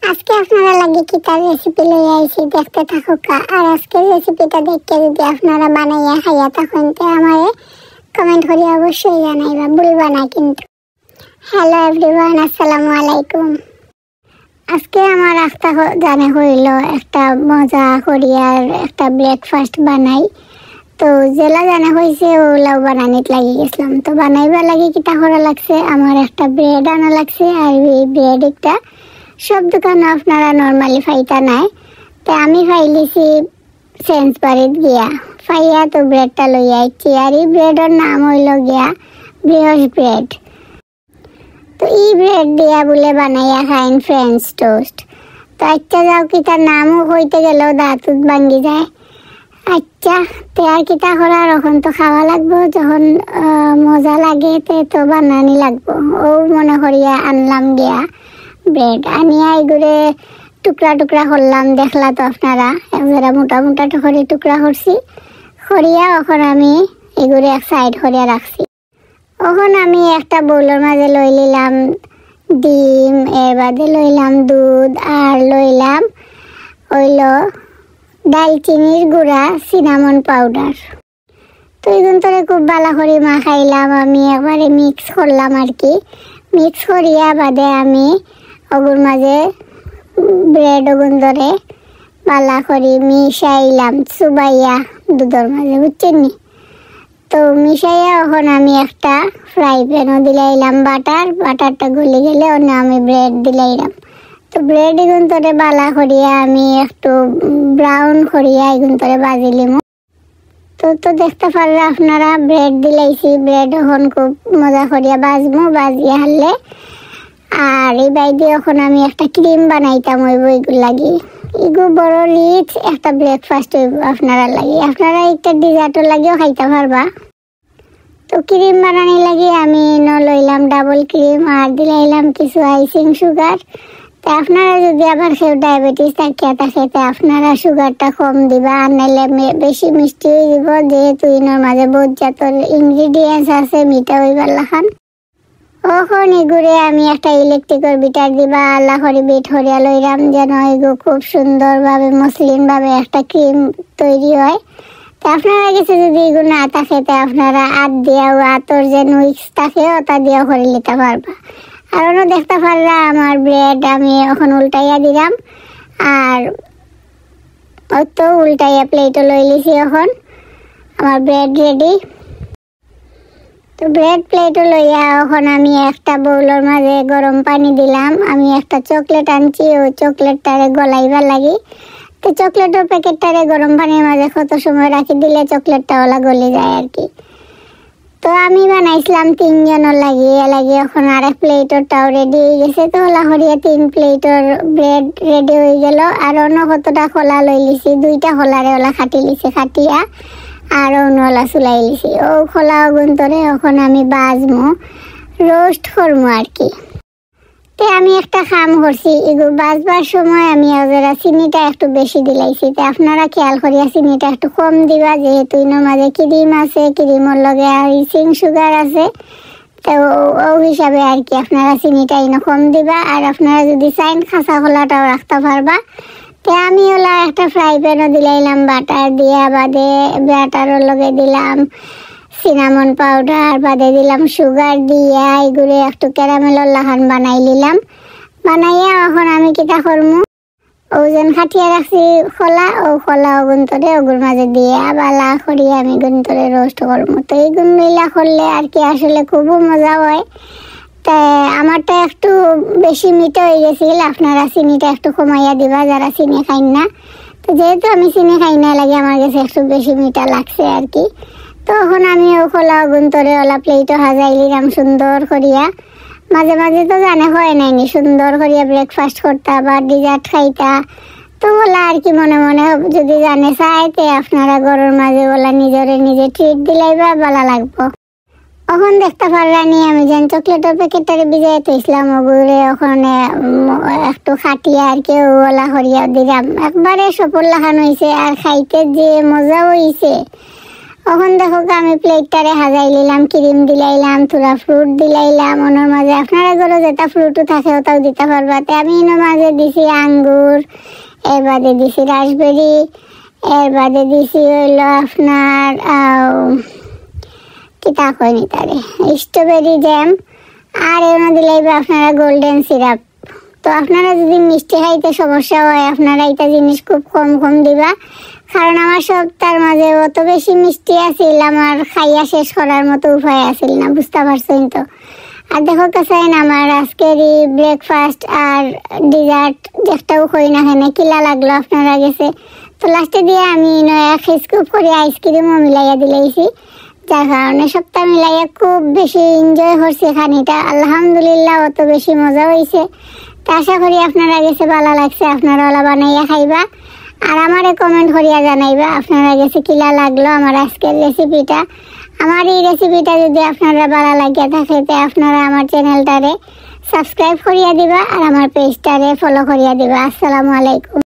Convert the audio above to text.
আজকে আপনারা লাগে কি তার রেসিপি লইয়া আইছি দেখতে থাকুকা। আর আজকের রেসিপিটা দেখতে যদি আপনারা বানাইয়া খাইয়া থাকেন তো আমারে কমেন্ট করে অবশ্যই জানাইবা, ভুলবা না কিন্তু। হ্যালো এভরিওয়ান, আসসালামু আলাইকুম। আজকে আমার রাস্তা জানে হইল একটা মজা করিয়ার একটা ব্রেকফাস্ট বানাই। তো জেলা জানা হয়েছে ওগুলাও বানানিত লাগি গেছিলাম। তো বানাইবার লাগে কিতা করা লাগছে, আমার একটা ব্রেড আনা লাগছে। আর এই ব্রেড একটা সব দোকানে আপনারা নর্মালি ফাইতা নাই, তো আমি ফাইলিছি সেন্সবাড়িত গিয়া ফাইয়া তো ব্রেডটা লইয়া আইছি। আর এই ব্রেডের নাম হইল গিয়া ব্রিওশ ব্রেড। তো এই ব্রেড দিয়া বলে বানাইয়া খাইন ফ্রেঞ্চ টোস্ট। তো আচ্ছা যাও কিতার নামও হইতে গেলেও দাঁতুত ভাঙ্গি যায়। আচ্ছা তে আর কিতা করার, এখন তো খাওয়া লাগবো, যখন মজা লাগে তো বানানি লাগবো। ও মনে করিয়া আনলাম গিয়া ব্রেড আনিয়া এগুলো টুকরা টুকরা করলাম। দেখলা তো আপনারা একজোড়া মোটা মোটা করে টুকরা করছি। করিয়া এখন আমি এগুলো এক সাইড করিয়া রাখছি। এখন আমি একটা বোলের মাঝে লই নিলাম ডিম, এর বাদে লইলাম দুধ, আর লইলাম হইল ডালচিনির গুঁড়া, সিনামন পাউডার। তো এগুন তোরে খুব ভালো করে মাখাইলাম আমি, একবারে মিক্স করলাম আর কি। মিক্স করিয়া বাদে আমি ওগুর মাঝে ব্রেড ওগুন ধরে ভালো করে মিশাইলাম চুবাইয়া দুধের মাঝে, বুঝছেন নি? তো মিশাইয়া এখন আমি একটা ফ্রাই প্যানও দিলাইলাম বাটারটা গলে গেলে অন্য আমি ব্রেড দিলাইলাম। তো ব্রেড এগুন তোরে বালা করিয়া আমি একটু ব্রাউন করিয়া এগুন তোরে বাজিলিম। তো দেখতে পারলে আপনারা ব্রেড দিলাইছি, ব্রেড এখন খুব মজা করিয়া বাজমু, বাজিয়া হারলে। আর এই বাইরে এখন আমি একটা ক্রিম বানাইতাম ওই বইগুলো লাগি। এগু বড় রিচ একটা ব্রেকফাস্ট আপনারা লাগি, আপনারা একটা ডিজার্টও লাগিও খাইতে পারবা। তো ক্রিম বানানি লাগে আমি লইলাম ডাবল ক্রিম, আর দিলাইলাম কিছু আইসিং সুগার। তো আপনারা যদি আবার কেউ ডায়াবেটিস থাকিয়া থাকে তো আপনারা সুগারটা কম দিবা, আর নাইলে বেশি মিষ্টি হয়ে দিব, যেহেতু ইনোর মাঝে বহুত জাতের ইনগ্রিডিয়েন্টস আছে, মিঠা হইবার লাখান। ওখন এগুড়ে আমি একটা ইলেকট্রিকের বিটার দিবা আল্লাহ করে বিট হরিয়া লইলাম, যেন এগু খুব সুন্দরভাবে মসলিনভাবে একটা ক্রিম তৈরি হয়। তো আপনারা কাছে যদি এগুলো না থাকে তো আপনারা আত দিয়াও, আতর যে উইক্স থাকে ওটা দিয়েও করে নিতে পারবা। আর অন্য দেখতে পারলা আমার ব্রেড আমি এখন উল্টাইয়া দিলাম, আর তো উল্টাইয়া প্লেটও লই লিছি। এখন আমার ব্রেড রেডি। তো ব্রেড প্লেটও লইয়া এখন আমি একটা বোলের মাঝে গরম পানি দিলাম। আমি একটা চকলেট আনছি, ওই চকলেটটারে গলাইবার লাগি। তো চকলেটের প্যাকেটটারে গরম পানির মাঝে কত সময় রাখি দিলে চকলেটটা ওলা গলে যায় আর কি। তো আমি বানাইছিলাম 3 জনের লাগি। এখন আর এক প্লেটরটাও রেডি হয়ে গেছে। তো ওলা হরিয়া 3 প্লেটর ব্রেড রেডি হয়ে গেল। আর অন্য কতটা খোলা লই লিছি, 2টা খোলারে ওলা খাটি লিছে, খাটিয়া আর অন্যলা চুলাই লিছি। ও খোলা আগুন তরে এখন আমি বাজমু, রোস্ট করবো আর কি। তো আমি একটা কাম করছি, এগুলো বাজবার সময় আমি ওরা চিনিটা একটু বেশি দিলাইছি। তো আপনারা খেয়াল করিয়া চিনিটা একটু কম দিবা, যেহেতু ইনোর মাঝে ক্রিম আছে, ক্রিমের লগে আইসিং সুগার আছে। তো ও হিসাবে আর কি আপনারা চিনিটা ইনো কম দিবা। আর আপনারা যদি চাইন খাঁচা খোলাটাও রাখতে পারবা। তো আমি ওলা একটা ফ্রাই প্যানও দিলাইলাম বাটার দিয়া, বাদে বাটারের লগে দিলাম সিনামন পাউডার, বাদে দিলাম সুগার দিয়া এগুলো একটু ক্যারামেলের লাহান বানাই নিলাম। বানাইয়া এখন আমি কিটা করবো, ওজন খাটিয়ে রাখছি খোলা, ও খোলা গুন্তরে ওগুর মাঝে দিয়ে বালা করিয়া আমি গুন্তরে রোস্ট করবো। তো এই গুণগুলা করলে আর কি আসলে খুবই মজা হয়। তাই আমারটা একটু বেশি মিঠা হয়ে গেছিল, আপনারা চিনিটা একটু কমাইয়া দিবা যারা চিনি খাই না। তো যেহেতু আমি চিনি খাই না লাগে আমার কাছে একটু বেশি মিঠা লাগছে আর কি। তখন আমি ও খোলা গুন্তরে ওলা প্লেটও সাজাই নিলাম সুন্দর করিয়া। মাঝে মাঝে তো জানে হয় নাইনি সুন্দর করিয়া ব্রেকফাস্ট করতা বা ডিজার্ট খাইতা। তো ওলা আর কি মনে মনে যদি জানে চাইতে আপনারা ঘরের মাঝে ওলা নিজে ট্রিট দিলাইবা, ভালো লাগবো। এখন দেখতে পারলানি আমি যেন চকলেটের প্যাকেটটারে ভিজাই থইছিলাম, ওগুলো ওখানে একটু খাটিয়া আর কি ওলা হরিয়া দিলাম। একবারে সফল লাগানো হয়েছে, আর খাইতে যে মজা হয়েছে এখন দেখো আমি প্লেটটারে হাজাই নিলাম, ক্রিম দিলাইলাম, থোড়া ফ্রুট দিলাইলাম, ওনার মাঝে আপনারা ঘরে যেটা ফ্রুটও থাকে ওটাও দিতে পারবা। আমি এর মাঝে দিছি আঙ্গুর, এর বাদে দিছি রাসবেরি, এর বাদে দিছি হইলো আপনার কিতা কয়নি তারে স্ট্রবেরি জ্যাম, আর এর দিলাইবা আপনারা গোল্ডেন সিরাপ। তো আপনারা যদি মিষ্টি খাইতে সমস্যা হয় আপনারা এটা জিনিস খুব কম কম দিবা, কারণ আমার সপ্তাহের মাঝে অত বেশি মিষ্টি আছিল, আমার খাইয়া শেষ করার মতো উপায় আছিল না, বুঝতে পারছেন তো। আর দেখো কাছেন আমার আজকের ব্রেকফাস্ট আর ডিজার্ট যেটাও কই না কেন কিলা লাগলো আপনারা গেছে। তো লাস্টে দিয়ে আমি এক স্কুপ করে আইসক্রিমও মিলাইয়া দিলাইছি, যার কারণে সপ্তাহ মিলাইয়া খুব বেশি এনজয় করছি খানিটা। আলহামদুলিল্লাহ অত বেশি মজা হয়েছে। তো আশা করি আপনারা গেছে ভালো লাগছে, আপনারা ওলা বানাইয়া খাইবা আর আমারে কমেন্ট করিয়া জানাইবা আপনারা গেছে কিলা লাগলো আমার আজকের রেসিপিটা। আমার এই রেসিপিটা যদি আপনারা ভালো লাগিয়া থাকে তো আপনারা আমার চ্যানেলটারে সাবস্ক্রাইব করিয়া দিবা আর আমার পেজটারে ফলো করিয়া দিবা। আসসালামু আলাইকুম।